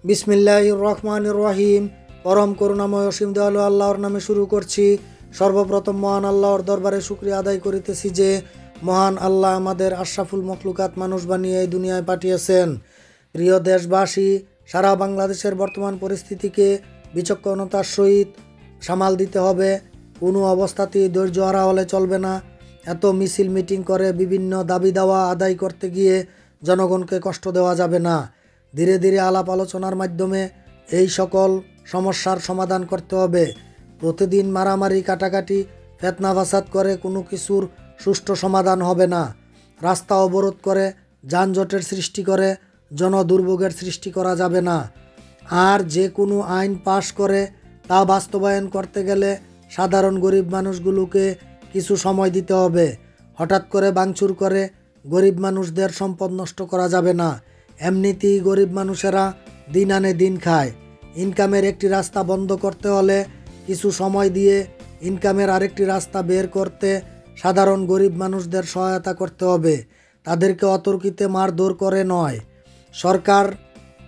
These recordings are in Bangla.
বিসমিল্লাহির রহমানির রহিম। পরম করুণাময় অসীম দয়ালু আল্লাহর নামে শুরু করছি। সর্বপ্রথম মহান আল্লাহর দরবারে শুকরিয়া আদায় করিতেছি যে মহান আল্লাহ আমাদের আশরাফুল মখলুকাত মানুষ বানিয়ে এই দুনিয়ায় পাঠিয়েছেন। প্রিয় দেশবাসী, সারা বাংলাদেশের বর্তমান পরিস্থিতিকে বিচক্ষণতার সহিত সামাল দিতে হবে। কোনো অবস্থাতেই ধৈর্য হারা হলে চলবে না। এত মিছিল মিটিং করে বিভিন্ন দাবি দাওয়া আদায় করতে গিয়ে জনগণকে কষ্ট দেওয়া যাবে না। ধীরে ধীরে আলাপ আলোচনার মাধ্যমে এই সকল সমস্যার সমাধান করতে হবে। প্রতিদিন মারামারি কাটাকাটি ফেতনা ফাসাদ করে কোনো কিছুর সুষ্ঠু সমাধান হবে না। রাস্তা অবরোধ করে যানজটের সৃষ্টি করে জনদুর্ভোগের সৃষ্টি করা যাবে না। আর যে কোনো আইন পাশ করে তা বাস্তবায়ন করতে গেলে সাধারণ গরিব মানুষগুলোকে কিছু সময় দিতে হবে। হঠাৎ করে ভাঙচুর করে গরিব মানুষদের সম্পদ নষ্ট করা যাবে না। এমনিতেই গরিব মানুষেরা দিন আনে দিন খায়। ইনকামের একটি রাস্তা বন্ধ করতে হলে কিছু সময় দিয়ে ইনকামের আরেকটি রাস্তা বের করতে সাধারণ গরিব মানুষদের সহায়তা করতে হবে। তাদেরকে অতর্কিতে মারধর করে নয়। সরকার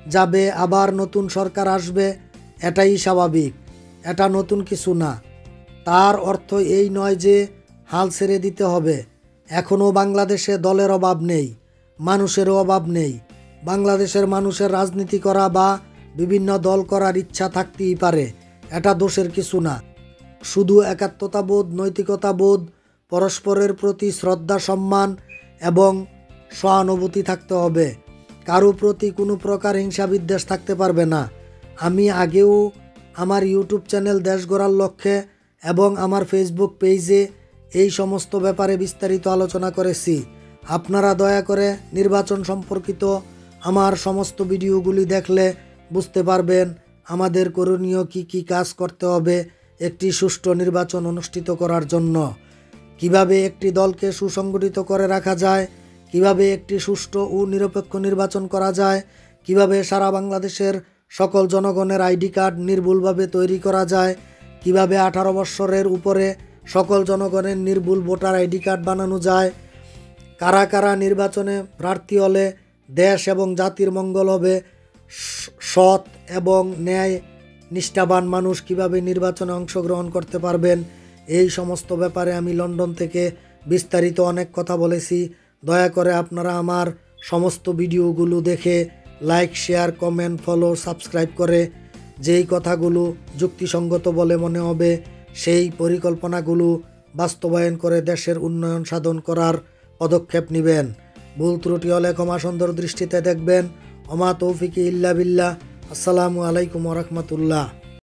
যাবে, আবার নতুন সরকার আসবে, এটাই স্বাভাবিক। এটা নতুন কিছু না। তার অর্থ এই নয় যে হাল ছেড়ে দিতে হবে। এখনও বাংলাদেশে দলের অভাব নেই, মানুষেরও অভাব নেই। বাংলাদেশের মানুষের রাজনীতি করা বা বিভিন্ন দল করার ইচ্ছা থাকতেই পারে, এটা দোষের কিছু না। শুধু একাত্মতাবোধ, নৈতিকতাবোধ, পরস্পরের প্রতি শ্রদ্ধা সম্মান এবং সহানুভূতি থাকতে হবে। কারো প্রতি কোনো প্রকার হিংসা বিদ্বেষ থাকতে পারবে না। আমি আগেও আমার ইউটিউব চ্যানেল দেশ গড়ার লক্ষ্যে এবং আমার ফেসবুক পেজে এই সমস্ত ব্যাপারে বিস্তারিত আলোচনা করেছি। আপনারা দয়া করে নির্বাচন সম্পর্কিত আমার সমস্ত ভিডিওগুলি দেখলে বুঝতে পারবেন আমাদের করণীয় কি কাজ করতে হবে একটি সুষ্ঠু নির্বাচন অনুষ্ঠিত করার জন্য। কিভাবে একটি দলকে সুসংগঠিত করে রাখা যায়, কিভাবে একটি সুষ্ঠু ও নিরপেক্ষ নির্বাচন করা যায়, কিভাবে সারা বাংলাদেশের সকল জনগণের আইডি কার্ড নির্ভুলভাবে তৈরি করা যায়, কিভাবে 18 বছরের উপরে সকল জনগণের নির্ভুল ভোটার আইডি কার্ড বানানো যায়, কারা কারা নির্বাচনে প্রার্থী হলে দেশ এবং জাতির মঙ্গল হবে, সৎ এবং ন্যায় নিষ্ঠাবান মানুষ কিভাবে নির্বাচনে অংশগ্রহণ করতে পারবেন, এই সমস্ত ব্যাপারে আমি লন্ডন থেকে বিস্তারিত অনেক কথা বলেছি। দয়া করে আপনারা আমার সমস্ত ভিডিওগুলো দেখে like, share, comment, follow, subscribe করে যেই কথাগুলো যুক্তিসঙ্গত বলে মনে হবে সেই পরিকল্পনাগুলো বাস্তবায়ন করে দেশের উন্নয়ন সাধন করার পদক্ষেপ নেবেন। ভুল ত্রুটি হলে ক্ষমা সুন্দর দৃষ্টিতে দেখবেন। ওমা তৌফিকি ইল্লা বিল্লাহ। আসসালামু আলাইকুম ওয়া রাহমাতুল্লাহ।